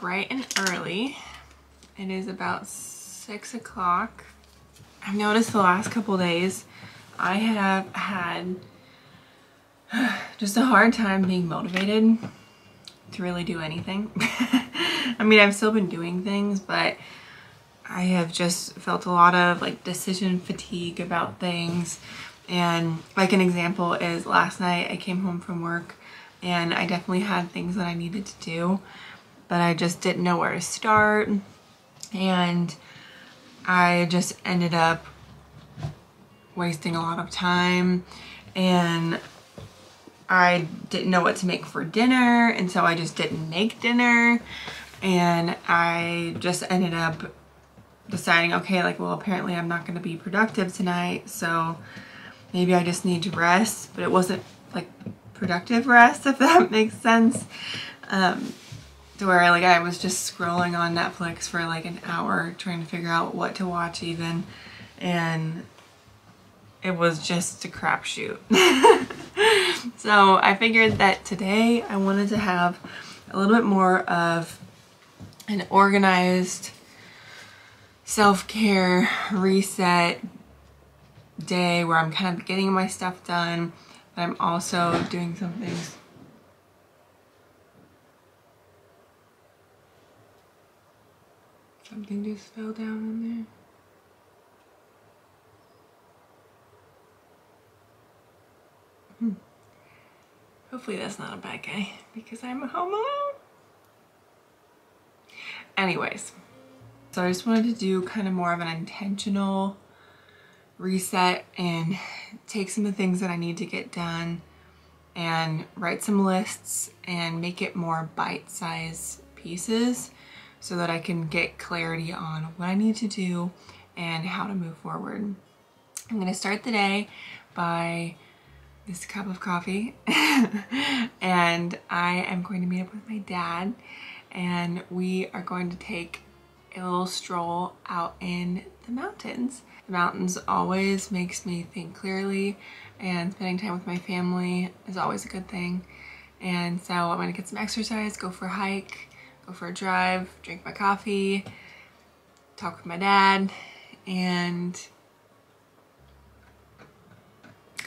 bright and early. It is about 6 o'clock. I've noticed the last couple days I have had just a hard time being motivated to really do anything. I mean, I've still been doing things, but I have just felt a lot of like decision fatigue about things. And like an example is last night I came home from work and I definitely had things that I needed to do, but I just didn't know where to start. And I just ended up wasting a lot of time, and I didn't know what to make for dinner, and so I just didn't make dinner, and I just ended up deciding, okay, like, well, apparently I'm not going to be productive tonight, so maybe I just need to rest. But it wasn't like productive rest, if that makes sense, to where like I was just scrolling on Netflix for like an hour trying to figure out what to watch even, and it was just a crapshoot. So I figured that today I wanted to have a little bit more of an organized self-care reset day where I'm kind of getting my stuff done, but I'm also doing some things. Something just fell down in there. Hopefully that's not a bad guy because I'm home alone. Anyways, so I just wanted to do kind of more of an intentional reset and take some of the things that I need to get done and write some lists and make it more bite-sized pieces so that I can get clarity on what I need to do and how to move forward. I'm gonna start the day by this cup of coffee and I am going to meet up with my dad and we are going to take a little stroll out in the mountains. The mountains always makes me think clearly, and spending time with my family is always a good thing. And so I'm gonna get some exercise, go for a hike, go for a drive, drink my coffee, talk with my dad, and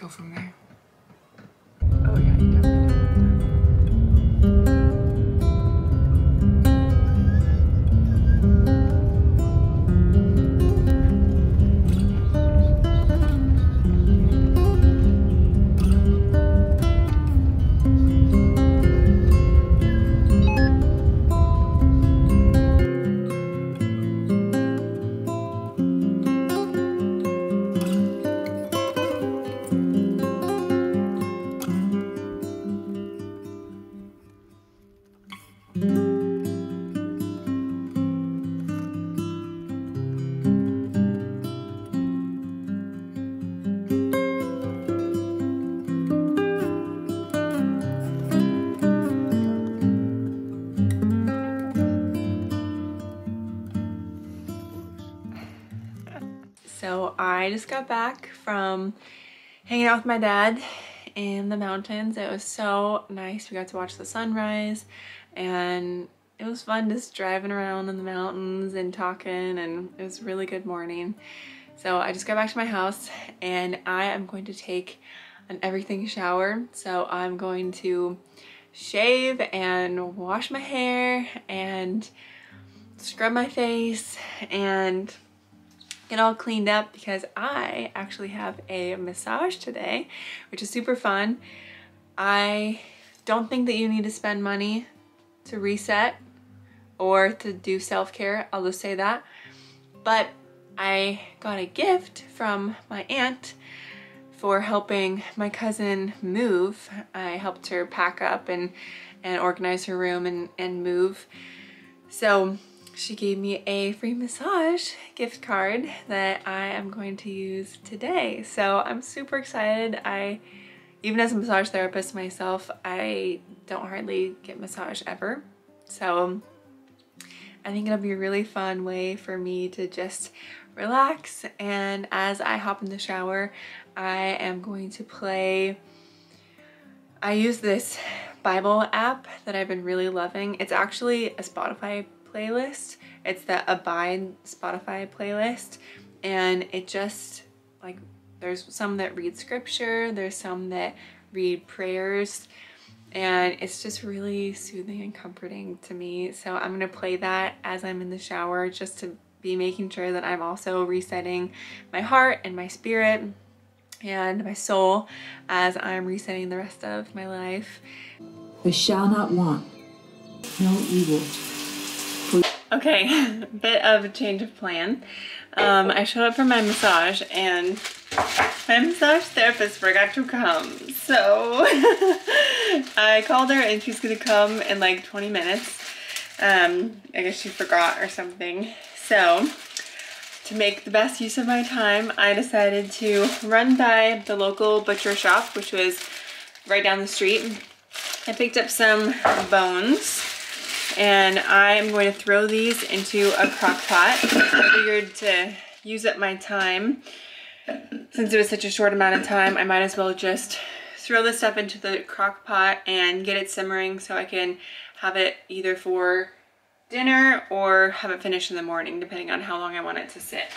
go from there. Oh yeah, you definitely do. So I just got back from hanging out with my dad in the mountains. It was so nice. We got to watch the sunrise and it was fun just driving around in the mountains and talking, and it was a really good morning. So I just got back to my house and I am going to take an everything shower. So I'm going to shave and wash my hair and scrub my face and get all cleaned up because I actually have a massage today, which is super fun. I don't think that you need to spend money to reset or to do self-care, I'll just say that. But I got a gift from my aunt for helping my cousin move. I helped her pack up and organize her room and move. So she gave me a free massage gift card that I am going to use today. So I'm super excited. Even as a massage therapist myself, I don't hardly get massage ever. So I think it'll be a really fun way for me to just relax. And as I hop in the shower, I am going to play, I use this Bible app that I've been really loving. It's actually a Spotify playlist. It's the Abide Spotify playlist, and it just, like, there's some that read scripture, there's some that read prayers, and it's just really soothing and comforting to me. So I'm gonna play that as I'm in the shower, just to be making sure that I'm also resetting my heart and my spirit and my soul as I'm resetting the rest of my life. They shall not want no evil. Okay, bit of a change of plan. I showed up for my massage and my massage therapist forgot to come. So I called her and she's gonna come in like 20 minutes. I guess she forgot or something. So to make the best use of my time, I decided to run by the local butcher shop, which was right down the street. I picked up some bones and I'm going to throw these into a crock pot. I figured to use up my time, since it was such a short amount of time, I might as well just throw this stuff into the crock pot and get it simmering so I can have it either for dinner or have it finished in the morning, depending on how long I want it to sit.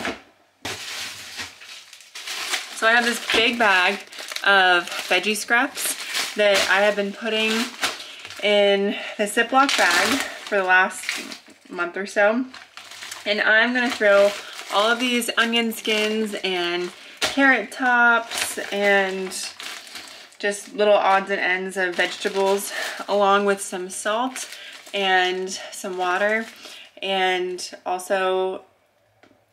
So I have this big bag of veggie scraps that I have been putting in the Ziploc bag for the last month or so. And I'm gonna throw all of these onion skins and carrot tops and just little odds and ends of vegetables, along with some salt and some water and also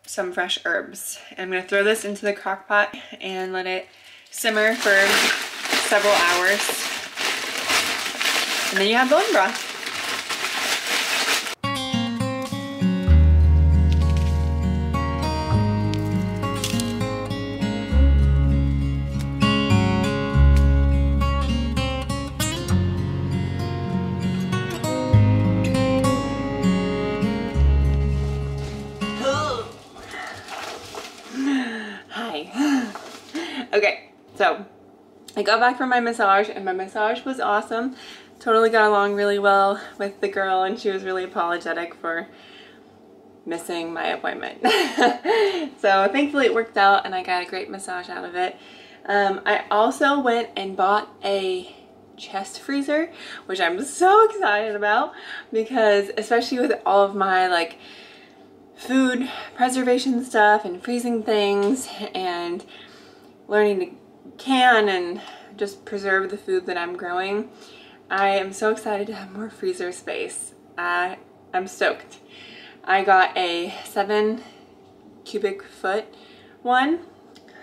some fresh herbs. I'm gonna throw this into the crock pot and let it simmer for several hours. And then you have bone broth. Okay, so I got back from my massage and my massage was awesome. Totally got along really well with the girl and she was really apologetic for missing my appointment. So thankfully it worked out and I got a great massage out of it. I also went and bought a chest freezer, which I'm so excited about because especially with all of my like food preservation stuff and freezing things and learning to can and just preserve the food that I'm growing, I am so excited to have more freezer space. I'm stoked. I got a 7 cubic foot one,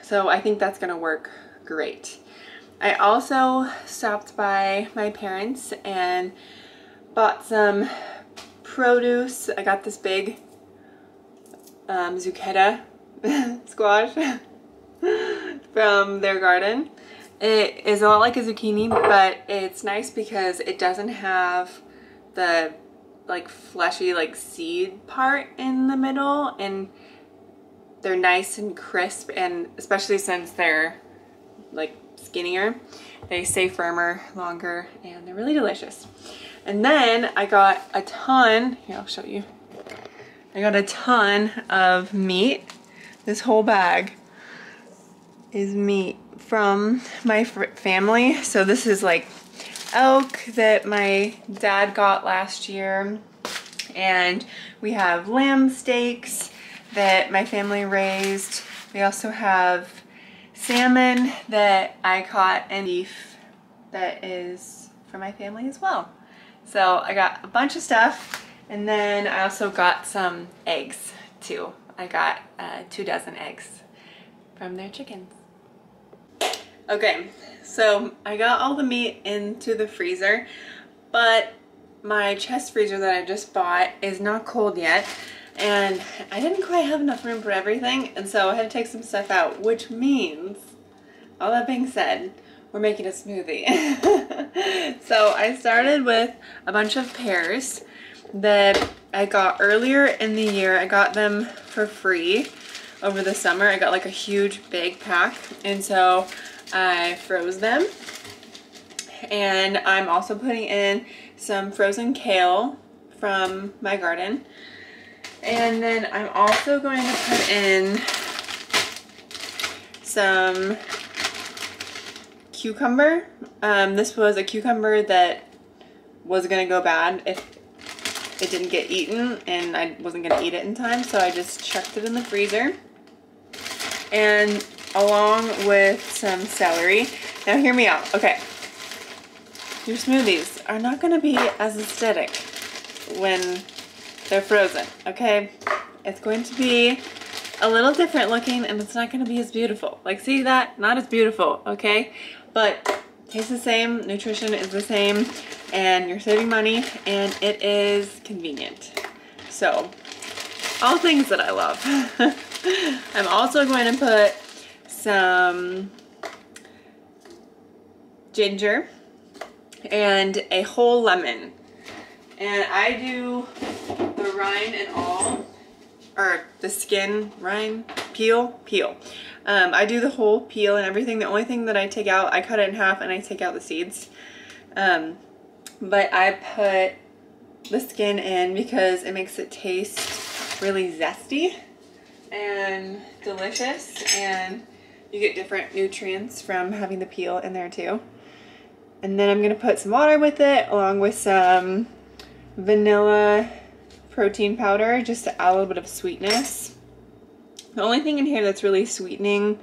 so I think that's gonna work great. I also stopped by my parents and bought some produce. I got this big zucchini squash from their garden. It is a lot like a zucchini, but it's nice because it doesn't have the like fleshy like seed part in the middle, and they're nice and crisp, and especially since they're like skinnier, they stay firmer longer and they're really delicious. And then I got a ton, here I'll show you. I got a ton of meat. This whole bag is meat from my family. So this is like elk that my dad got last year, and we have lamb steaks that my family raised. We also have salmon that I caught and beef that is from my family as well. So I got a bunch of stuff, and then I also got some eggs too. I got 2 dozen eggs from their chickens. Okay, so I got all the meat into the freezer, but my chest freezer that I just bought is not cold yet, and I didn't quite have enough room for everything, and so I had to take some stuff out, which means, all that being said, we're making a smoothie. So I started with a bunch of pears that I got earlier in the year. I got them for free over the summer. I got like a huge big pack, and so I froze them, And I'm also putting in some frozen kale from my garden. And then I'm also going to put in some cucumber. This was a cucumber that was gonna go bad if it didn't get eaten, and I wasn't gonna eat it in time, so I just chucked it in the freezer. And along with some celery. Now hear me out, okay. Your smoothies are not gonna be as aesthetic when they're frozen, okay? It's going to be a little different looking, and it's not gonna be as beautiful. Like, see that? Not as beautiful, okay? But tastes the same, nutrition is the same, and you're saving money, and it is convenient. So, all things that I love. I'm also going to put some ginger and a whole lemon. And I do the rind and all, or the skin, rind, peel. I do the whole peel and everything. The only thing that I take out, I cut it in half and I take out the seeds. But I put the skin in because it makes it taste really zesty and delicious, and you get different nutrients from having the peel in there too. And then I'm gonna put some water with it, along with some vanilla protein powder, just to add a little bit of sweetness. The only thing in here that's really sweetening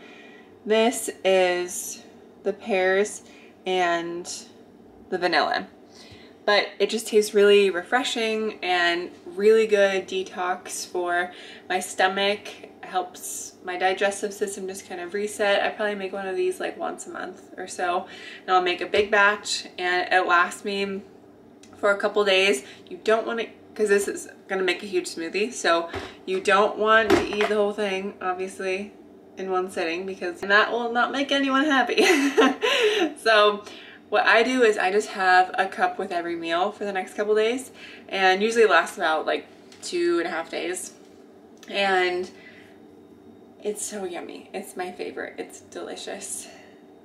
this is the pears and the vanilla. But it just tastes really refreshing and really good detox for my stomach. It helps my digestive system just kind of reset. I probably make one of these like once a month or so. And I'll make a big batch, and it lasts me for a couple days. You don't want to, because this is going to make a huge smoothie, so you don't want to eat the whole thing, obviously, in one sitting, because that will not make anyone happy. So what I do is I just have a cup with every meal for the next couple days, and usually lasts about like 2.5 days. And it's so yummy. It's my favorite. It's delicious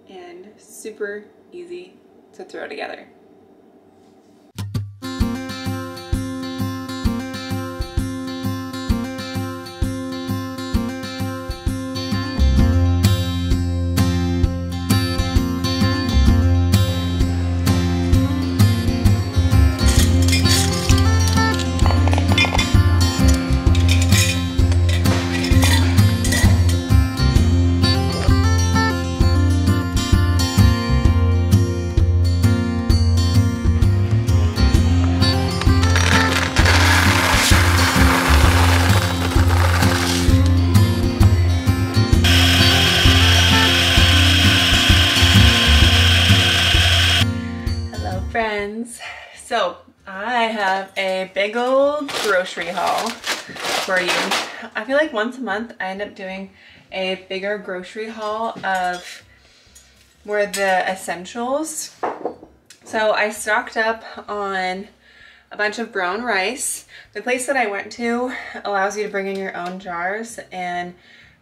and super easy to throw together. Friends, so I have a big old grocery haul for you. I feel like once a month I end up doing a bigger grocery haul of more of the essentials. So I stocked up on a bunch of brown rice. The place that I went to allows you to bring in your own jars and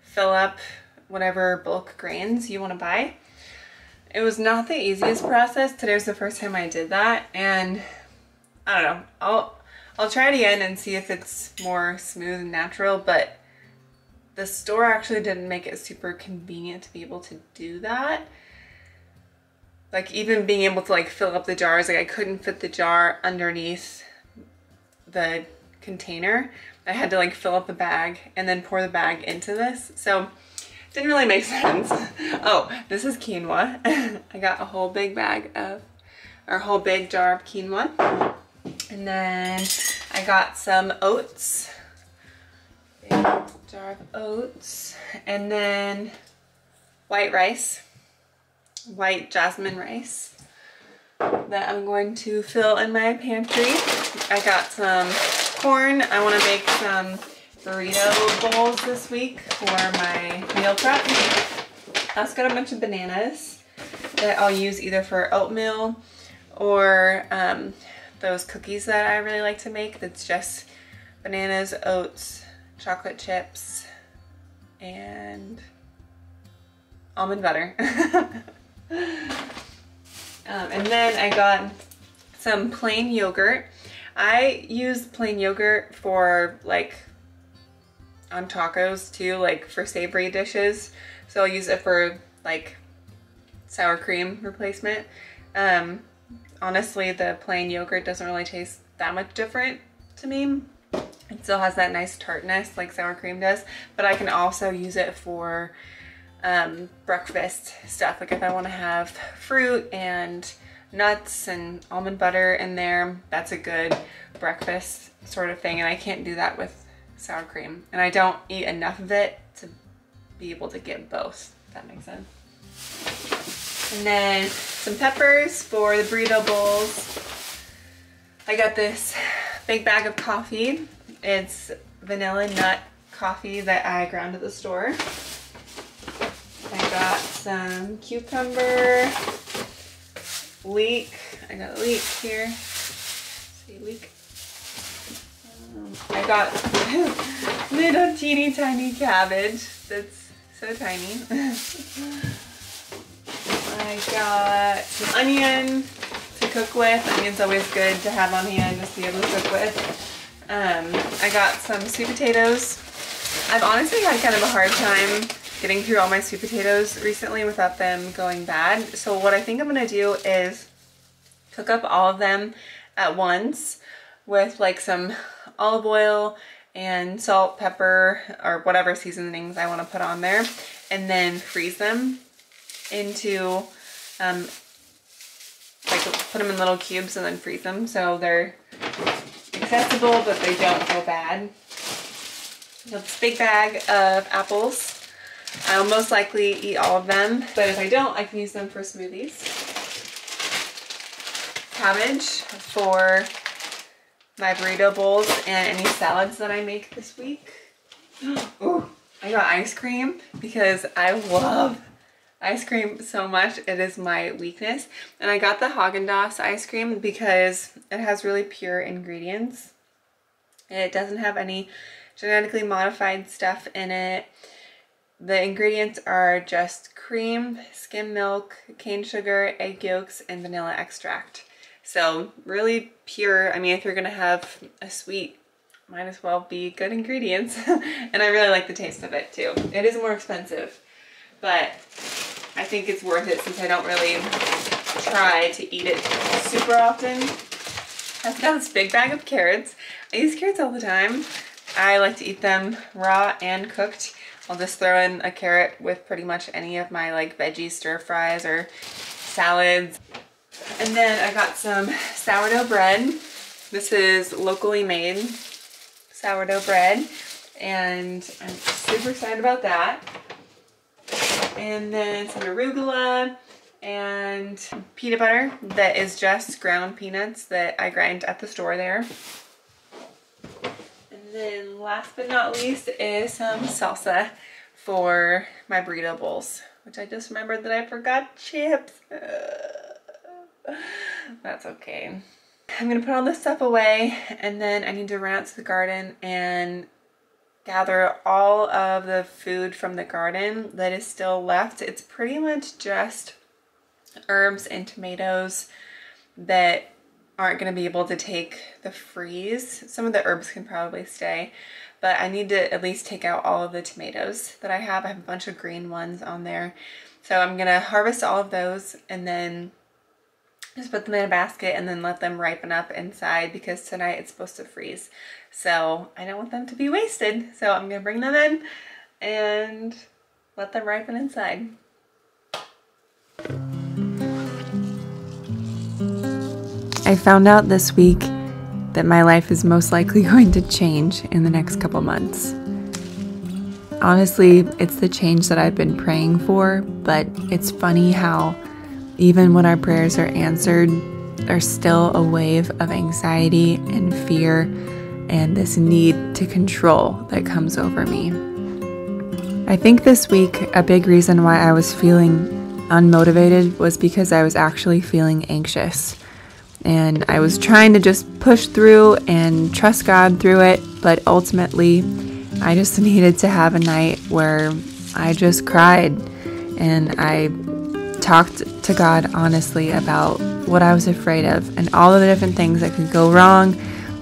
fill up whatever bulk grains you want to buy. It was not the easiest process. Today was the first time I did that, and I don't know. I'll try it again and see if it's more smooth and natural, but the store actually didn't make it super convenient to be able to do that. Like, even being able to like fill up the jars, like I couldn't fit the jar underneath the container. I had to like fill up the bag and then pour the bag into this. So didn't really make sense. Oh, this is quinoa. I got a whole big bag of, or a whole big jar of quinoa. And then I got some oats. Big jar of oats. And then white rice. White jasmine rice that I'm going to fill in my pantry. I got some corn. I want to make some burrito bowls this week for my meal prep. I also got a bunch of bananas that I'll use either for oatmeal or those cookies that I really like to make. That's just bananas, oats, chocolate chips, and almond butter. And then I got some plain yogurt. I use plain yogurt for like on tacos too, like for savory dishes. So I'll use it for like sour cream replacement. Honestly, the plain yogurt doesn't really taste that much different to me. It still has that nice tartness like sour cream does, but I can also use it for breakfast stuff. Like if I want to have fruit and nuts and almond butter in there, that's a good breakfast sort of thing, and I can't do that with sour cream. And I don't eat enough of it to be able to get both, if that makes sense. And then some peppers for the burrito bowls. I got this big bag of coffee. It's vanilla nut coffee that I ground at the store. I got some cucumber, leek. I got a leek here. See, leek. I got little teeny tiny cabbage. That's so tiny. I got some onion to cook with. Onion's always good to have on hand just to be able to cook with. I got some sweet potatoes. I've honestly had kind of a hard time getting through all my sweet potatoes recently without them going bad. So what I think I'm gonna do is cook up all of them at once with like some olive oil and salt, pepper, or whatever seasonings I want to put on there, and then freeze them into like put them in little cubes and then freeze them so they're accessible but they don't go bad. So this big bag of apples. I'll most likely eat all of them, but if I don't, I can use them for smoothies. Cabbage for my burrito bowls and any salads that I make this week. Ooh, I got ice cream because I love ice cream so much. It is my weakness. And I got the Haagen-Dazs ice cream because it has really pure ingredients. It doesn't have any genetically modified stuff in it. The ingredients are just cream, skim milk, cane sugar, egg yolks, and vanilla extract. So really pure. I mean, if you're gonna have a sweet, might as well be good ingredients. And I really like the taste of it too. It is more expensive, but I think it's worth it since I don't really try to eat it super often. I've got this big bag of carrots. I use carrots all the time. I like to eat them raw and cooked. I'll just throw in a carrot with pretty much any of my like veggie stir fries or salads. And then I got some sourdough bread. This is locally made sourdough bread, and I'm super excited about that. And then some arugula and peanut butter that is just ground peanuts that I grind at the store there. And then last but not least is some salsa for my burrito bowls, which I just remembered that I forgot chips. That's okay. I'm gonna put all this stuff away, and then I need to run out to the garden and gather all of the food from the garden that is still left. It's pretty much just herbs and tomatoes that aren't going to be able to take the freeze. Some of the herbs can probably stay, but I need to at least take out all of the tomatoes that I have. I have a bunch of green ones on there. So I'm going to harvest all of those and then just put them in a basket and then let them ripen up inside, because tonight it's supposed to freeze. So I don't want them to be wasted. So I'm going to bring them in and let them ripen inside. I found out this week that my life is most likely going to change in the next couple months. Honestly, it's the change that I've been praying for, but it's funny how even when our prayers are answered, there's still a wave of anxiety and fear and this need to control that comes over me. I think this week a big reason why I was feeling unmotivated was because I was actually feeling anxious. And I was trying to just push through and trust God through it, but ultimately I just needed to have a night where I just cried and I talked to God honestly about what I was afraid of and all of the different things that could go wrong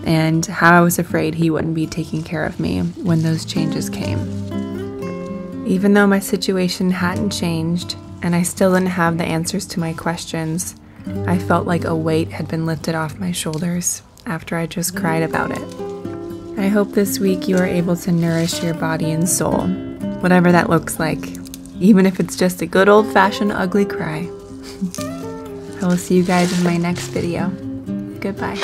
and how I was afraid He wouldn't be taking care of me when those changes came. Even though my situation hadn't changed and I still didn't have the answers to my questions, I felt like a weight had been lifted off my shoulders after I just cried about it. I hope this week you are able to nourish your body and soul, whatever that looks like, even if it's just a good old-fashioned ugly cry. I will see you guys in my next video. Goodbye.